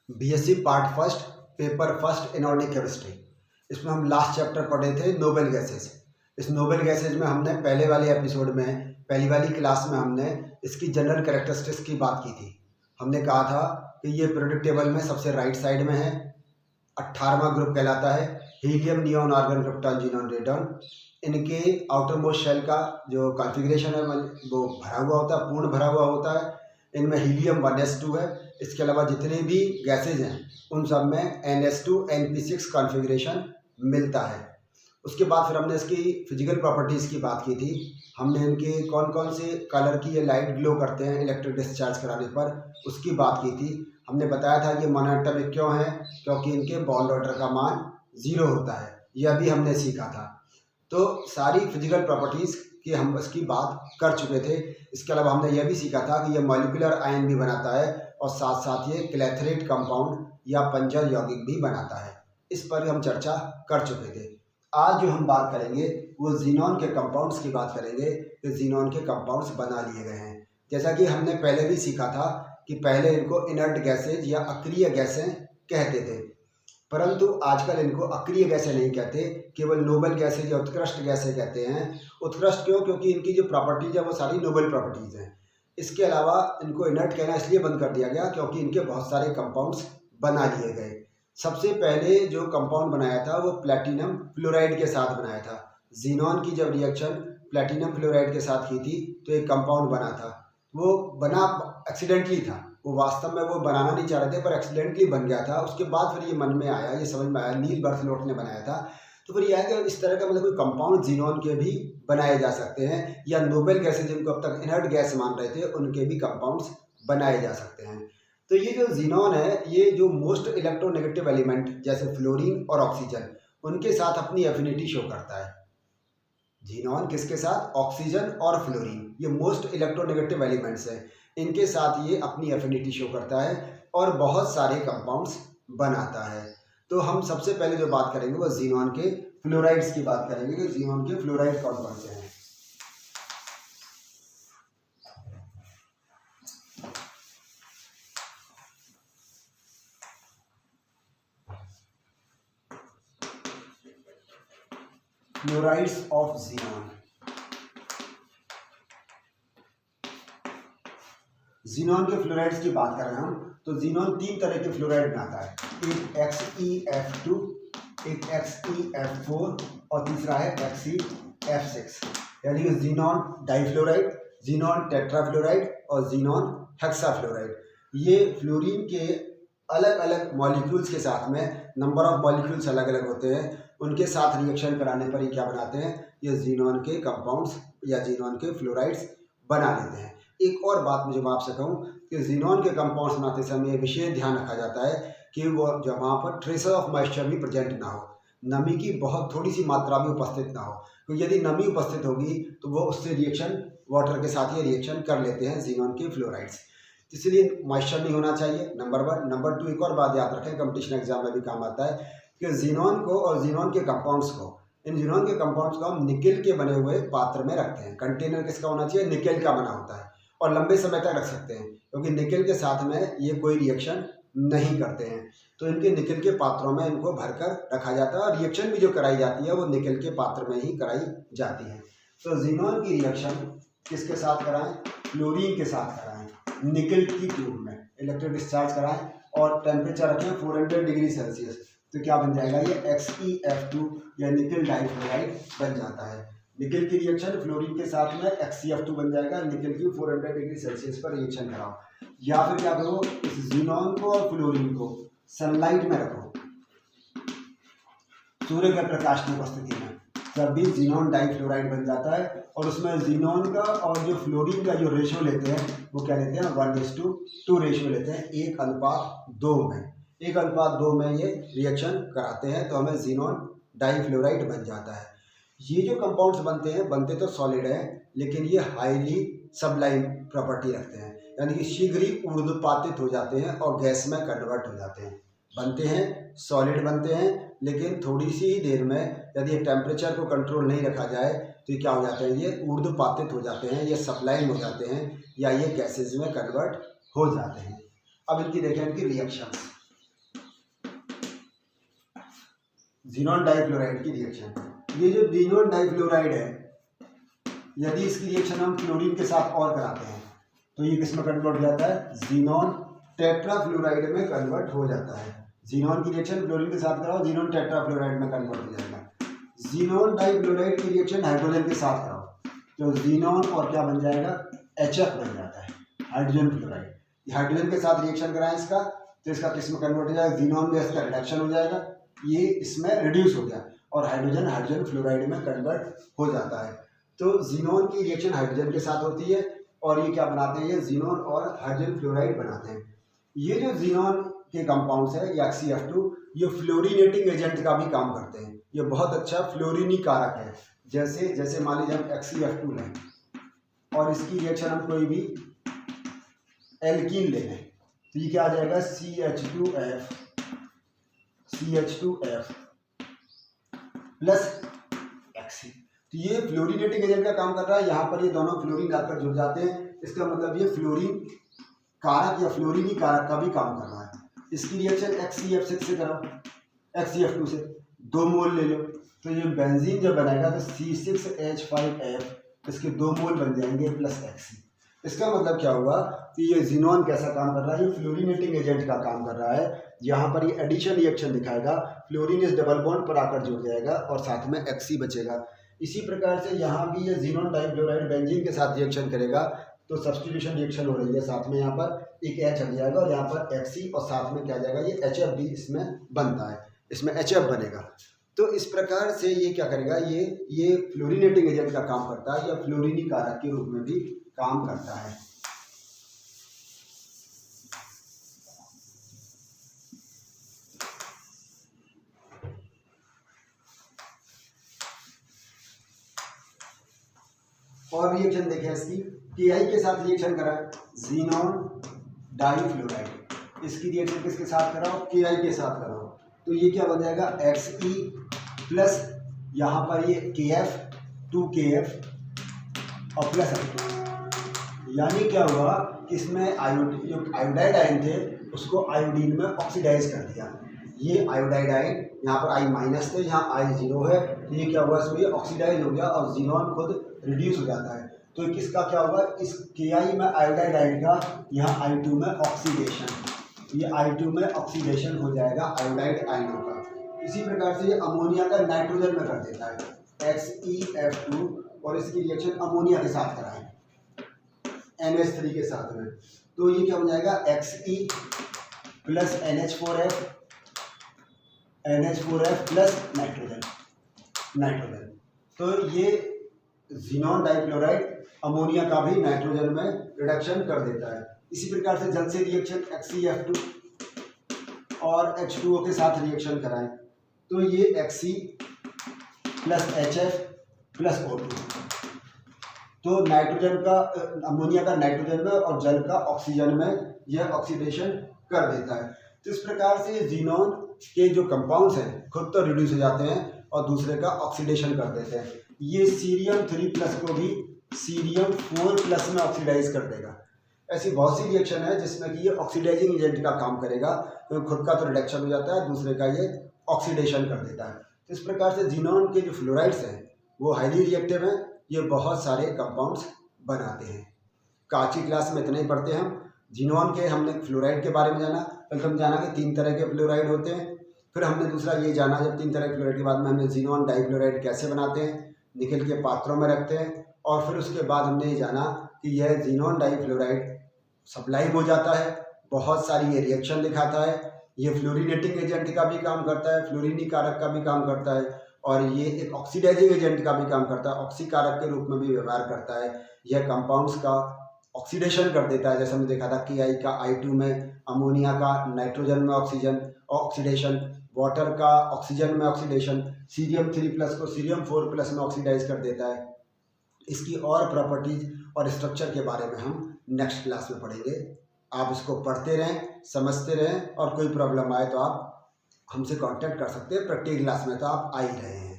BSc part first paper first inorganic chemistry. इसमें हम last chapter पढ़े थे नोबल गैसेज। इस नोबल गैसेज में हमने पहले वाले एपिसोड में पहली वाली क्लास में हमने इसकी जनरल कैरेक्टरिस्टिक्स की बात की थी। हमने कहा था कि ये पीरियोडिक टेबल में सबसे राइट साइड में है, 18वां ग्रुप कहलाता है। Helium, neon, argon, krypton, xenon, radon. इनके आउटर मोस्ट शेल का जो कॉन्फ़िगरेशन है वो भरा हुआ होता है, पूर्ण भरा हुआ होता है। इनमें हीलियम 1s2 है। इसके अलावा जितने भी गैसेज हैं उन सब में NS2 NP6 कॉन्फ़िगरेशन मिलता है। उसके बाद फिर हमने इसकी फिजिकल प्रॉपर्टीज़ की बात की थी। हमने इनके कौन कौन से कलर की ये लाइट ग्लो करते हैं इलेक्ट्रिक डिस्चार्ज कराने पर, उसकी बात की थी। हमने बताया था कि मोनोएटॉमिक क्यों है, क्योंकि इनके बॉन्ड ऑर्डर का मान 0 होता है। यह भी हमने सीखा था। तो सारी फिजिकल प्रॉपर्टीज़ की हम इसकी बात कर चुके थे। इसके अलावा हमने यह भी सीखा था कि यह मॉलिक्यूलर आयन भी बनाता है और साथ साथ ये क्लेथरेट कंपाउंड या पंजर यौगिक भी बनाता है। इस पर हम चर्चा कर चुके थे। आज जो हम बात करेंगे वो जीनॉन के कंपाउंड्स की बात करेंगे कि जीनॉन के कंपाउंड्स बना लिए गए हैं। जैसा कि हमने पहले भी सीखा था कि पहले इनको इनर्ट गैसेज या अक्रिय गैसें कहते थे, परंतु आजकल इनको अक्रिय गैसें नहीं कहते, केवल नोबल गैसेज या उत्कृष्ट गैसें कहते हैं। उत्कृष्ट क्यों? क्योंकि इनकी जो प्रॉपर्टीज़ है वो सारी नोबल प्रॉपर्टीज़ हैं। इसके अलावा इनको इनर्ट कहना इसलिए बंद कर दिया गया क्योंकि इनके बहुत सारे कंपाउंड्स बना लिए गए। सबसे पहले जो कंपाउंड बनाया था वो प्लैटिनम फ्लोराइड के साथ बनाया था। जीनॉन की जब रिएक्शन प्लैटिनम फ्लोराइड के साथ की थी तो एक कंपाउंड बना था। वो बना एक्सीडेंटली था, वो वास्तव में वो बनाना नहीं चाह रहे थे पर एक्सीडेंटली बन गया था। उसके बाद फिर ये मन में आया, ये समझ में आया, नील बर्थलोट ने बनाया था। तो फिर यह है कि इस तरह का मतलब कोई कंपाउंड जीनॉन के भी बनाए जा सकते हैं, या नोबल गैसेज जिनको अब तक इनर्ट गैस मान रहे थे उनके भी कंपाउंड्स बनाए जा सकते हैं। तो ये जो जीनॉन है ये जो मोस्ट इलेक्ट्रोनेगेटिव एलिमेंट जैसे फ्लोरीन और ऑक्सीजन उनके साथ अपनी एफिनिटी शो करता है। जीनॉन किसके साथ? ऑक्सीजन और फ्लोरीन, ये मोस्ट इलेक्ट्रोनेगेटिव एलिमेंट्स हैं। इनके साथ ये अपनी एफिनिटी शो करता है और बहुत सारे कंपाउंड्स बनाता है। तो हम सबसे पहले जो बात करेंगे वो जीनॉन के फ्लोराइड्स की बात करेंगे कि जीनॉन के फ्लोराइड कौन कौन से हैं। Fluorides of xenon. जीनॉन के फ्लोराइड्स की बात करें हम तो जीनॉन 3 तरह के फ्लोराइड बनाता है। एक XeF2, एक XeF4 और तीसरा है XeF6। यानी कि जीनॉन डाइफ्लोराइड, जीनॉन टेट्राफ्लोराइड और जीनॉन हेक्साफ्लोराइड। ये फ्लोरीन के अलग अलग मॉलिक्यूल्स के साथ में, नंबर ऑफ मॉलिक्यूल्स अलग अलग होते हैं, उनके साथ रिएक्शन कराने पर ही क्या बनाते हैं, ये जीनॉन के कंपाउंड्स या जीनॉन के फ्लोराइड्स बना लेते हैं। एक और बात मुझे मैं आपसे कहूँ कि जीनॉन के कंपाउंड्स बनाते समय विशेष ध्यान रखा जाता है कि वो जब वहाँ पर ट्रेसर ऑफ मॉइस्चर भी प्रेजेंट ना हो, नमी की बहुत थोड़ी सी मात्रा में उपस्थित ना हो। तो यदि नमी उपस्थित होगी तो वो उससे रिएक्शन वाटर के साथ ये रिएक्शन कर लेते हैं जीनॉन के फ्लोराइड्स। इसलिए मॉइस्चर नहीं होना चाहिए, नंबर 1। नंबर 2, एक और बात याद रखें, कंपटीशन एग्जाम में भी काम आता है कि जीनॉन को और जीनॉन के कंपाउंड्स को, इन जीनॉन के कंपाउंड्स को हम निकेल के बने हुए पात्र में रखते हैं। कंटेनर किसका होना चाहिए? निकेल का बना होता है और लंबे समय तक रख सकते हैं क्योंकि निकेल के साथ में ये कोई रिएक्शन नहीं करते हैं। तो इनके निकेल के पात्रों में इनको भरकर रखा जाता है और रिएक्शन भी जो कराई जाती है वो निकेल के पात्र में ही कराई जाती है। तो जीनॉन की रिएक्शन किसके साथ कराएं? फ्लोरीन के साथ कराएं, निकेल की ट्यूब में इलेक्ट्रिक डिस्चार्ज कराएं और टेम्परेचर रखें 400 डिग्री सेल्सियस। तो क्या बन जाएगा? ये XeF2 या निकेल डाइफ्लोराइड बन जाता है। निकेल की रिएक्शन फ्लोरीन के साथ में XeF2 बन जाएगा। निकेल की 400 डिग्री सेल्सियस पर रिएक्शन कराओ, या फिर क्या करो, इस जीनॉन को और फ्लोरीन को सनलाइट में रखो, सूर्य के प्रकाश की उपस्थिति में, तब भी जीनॉन डाइफ्लोराइड बन जाता है। और उसमें जीनॉन का और जो फ्लोरीन का जो रेशियो लेते हैं वो क्या लेते हैं? 1:2 रेशियो लेते हैं, 1:2 में। 1:2 में ये रिएक्शन कराते हैं तो हमें जीनॉन डाइफ्लोराइड बन जाता है। ये जो कंपाउंड्स बनते हैं, बनते तो सॉलिड हैं लेकिन ये हाईली सबलाइम प्रॉपर्टी रखते हैं, यानी कि शीघ्र ही ऊर्ध्वपातित हो जाते हैं और गैस में कन्वर्ट हो जाते हैं। बनते हैं सॉलिड बनते हैं लेकिन थोड़ी सी ही देर में यदि टेम्परेचर को कंट्रोल नहीं रखा जाए तो ये क्या हो जाते हैं? ये ऊर्ध्वपातित हो जाते हैं, ये सबलाइम हो जाते हैं या ये गैसेज में कन्वर्ट हो जाते हैं। अब इनकी देखें इनकी रिएक्शंस। ज़ीनॉन डाइफ्लोराइड की रिएक्शन। ये जो ज़ीनॉन डाइफ्लोराइड है, यदि इसकी रिएक्शन हम क्लोरीन के साथ और कराते हैं तो ये किस में कन्वर्ट हो जाता है, ज़ीनॉन टेट्राफ्लोराइड में कन्वर्ट हो जाता है। ज़ीनॉन की रिएक्शन क्लोरीन के साथ कराओ, ज़ीनॉन टेट्राफ्लोराइड में कन्वर्ट हो जाएगा। ज़ीनॉन डाइफ्लोराइड की रिएक्शन हाइड्रोजन के साथ कराओ तो ज़ीनॉन और क्या बन जाएगा, HF बन जाता है, हाइड्रोजन फ्लोराइड। हाइड्रोजन के साथ रिएक्शन कराएं इसका तो इसका किस में कन्वर्ट हो जाएगा, ज़ीनॉन में इसका रिडक्शन हो जाएगा, ये इसमें रिड्यूस हो गया और हाइड्रोजन हाइड्रोजन फ्लोराइड में कन्वर्ट हो जाता है। तो ज़ीनॉन की रिएक्शन हाइड्रोजन के साथ होती है और ये क्या बनाते हैं, ये ज़ीनॉन और हाइड्रोजन फ्लोराइड बनाते हैं। ये जो ज़ीनॉन के कंपाउंड्स है या HCF2, ये फ्लोरीनेटिंग एजेंट का भी काम करते हैं। ये बहुत अच्छा फ्लोरीनी कारक है। जैसे मान लीजिए हम HCF2 लें और इसकी रिएक्शन हम कोई भी एल्कीन ले लें तो ये क्या आ जाएगा, CH2F प्लस Xe। तो ये फ्लोरीनेटिंग एजेंट का काम कर रहा है। यहाँ पर ये दोनों फ्लोरीन आकर जुड़ जाते हैं, इसका मतलब ये फ्लोरीन कारक या फ्लोरीनी कारक का भी काम कर रहा है। इसकी रिएक्शन HCF6 से कराओ, HCF2 से 2 मोल ले लो तो ये बेंजीन जब बनाएगा तो C6H5F, इसके 2 मोल बन जाएंगे प्लस Xe। इसका मतलब क्या हुआ कि ये ज़ीनॉन कैसा काम कर रहा है, ये फ्लोरीनेटिंग एजेंट का काम कर रहा है। यहाँ पर ये एडिशन रिएक्शन दिखाएगा, फ्लोरीन इस डबल बॉन्ड पर आकर जुड़ जाएगा और साथ में Xe बचेगा। इसी प्रकार से यहाँ भी ये ज़ीनॉन डाइफ्लोराइड बेंजीन के साथ रिएक्शन करेगा तो सब्स्टिट्यूशन रिएक्शन हो रही है, साथ में यहाँ पर एक H आ जाएगा और यहाँ पर Xe और साथ में क्या जाएगा, ये HF भी इसमें बनता है, इसमें HF बनेगा। तो इस प्रकार से ये क्या करेगा, ये फ्लोरीनेटिंग एजेंट का काम करता है या फ्लोरीनी कारक के रूप में भी काम करता है। और रिएक्शन देखें इसकी, Ki के साथ रिएक्शन कराएं, ज़ीनॉन डाइफ्लोराइड, इसकी रिएक्शन किसके साथ कराओ, Ki के साथ कराओ तो ये क्या बन जाएगा, Xe प्लस यहाँ पर ये KF 2KF और प्लस I2। यानी क्या हुआ कि इसमें आयोडीन, जो आयोडाइड आयन थे उसको आयोडीन में ऑक्सीडाइज कर दिया। ये आयोडाइड आयन यहाँ पर I माइनस थे, यहाँ I 0 है तो ये क्या हुआ, इसमें ऑक्सीडाइज हो गया और ज़ीनॉन खुद रिड्यूस हो जाता है। तो किसका क्या होगा, इस Ki में आयोडाइड आयन का यहाँ I2 में ऑक्सीडेशन, ये I2 में ऑक्सीडेशन हो जाएगा आयोडाइड आयनों का। इसी प्रकार से ये अमोनिया का नाइट्रोजन में कर देता है, HEF2 और इसकी रिएक्शन अमोनिया के साथ कराएं NH3 के साथ में तो ये क्या हो जाएगा, Xe plus NH4F plus nitrogen. तो ये ज़ीनॉन डाइफ्लोराइड अमोनिया का भी नाइट्रोजन में रिडक्शन कर देता है। इसी प्रकार से जल्द से रिएक्शन HCF2 और H2O के साथ रिएक्शन कराएं तो ये Xe plus HF plus O2, तो नाइट्रोजन का, अमोनिया का नाइट्रोजन में और जल का ऑक्सीजन में यह ऑक्सीडेशन कर देता है। तो इस प्रकार से ज़ीनॉन के जो कंपाउंड्स हैं खुद तो रिड्यूस हो जाते हैं और दूसरे का ऑक्सीडेशन कर देते हैं। ये सीरियम 3+ को भी सीरियम 4+ में ऑक्सीडाइज कर देगा। ऐसी बहुत सी रिएक्शन है जिसमें कि ये ऑक्सीडाइजिंग एजेंट का काम करेगा, तो खुद का तो रिडक्शन हो जाता है, दूसरे का ये ऑक्सीडेशन कर देता है। तो इस प्रकार से ज़ीनॉन के जो फ्लोराइड्स हैं वो हाईली रिएक्टिव हैं, ये बहुत सारे कंपाउंड्स बनाते हैं। आज की क्लास में इतना ही पढ़ते हैं हम। ज़ीनॉन के हमने फ्लोराइड के बारे में जाना, पहले हम जाना कि 3 तरह के फ्लोराइड होते हैं, फिर हमने दूसरा ये जाना जब 3 तरह के फ्लोराइड के बाद में हमने ज़ीनॉन डाइफ्लोराइड कैसे बनाते हैं, निकल के पात्रों में रखते हैं, और फिर उसके बाद हमने ये जाना कि यह ज़ीनॉन डाइफ्लोराइड सप्लाई हो जाता है, बहुत सारी ये रिएक्शन दिखाता है, ये फ्लोरीनेटिंग एजेंट का भी काम करता है, फ्लोरीनी कारक का भी काम करता है, और ये एक ऑक्सीडाइजिंग एजेंट का भी काम करता है, ऑक्सी कारक के रूप में भी व्यवहार करता है। यह कंपाउंड्स का ऑक्सीडेशन कर देता है, जैसे हमने देखा था कि I का I2 में, अमोनिया का नाइट्रोजन में ऑक्सीडेशन, वाटर का ऑक्सीजन में ऑक्सीडेशन, सीरियम 3+ को सीरियम 4+ में ऑक्सीडाइज कर देता है। इसकी और प्रॉपर्टीज और स्ट्रक्चर के बारे में हम नेक्स्ट क्लास में पढ़ेंगे। आप इसको पढ़ते रहें, समझते रहें, और कोई प्रॉब्लम आए तो आप हमसे कांटेक्ट कर सकते हैं। प्रत्येक क्लास में तो आप आ ही रहे हैं।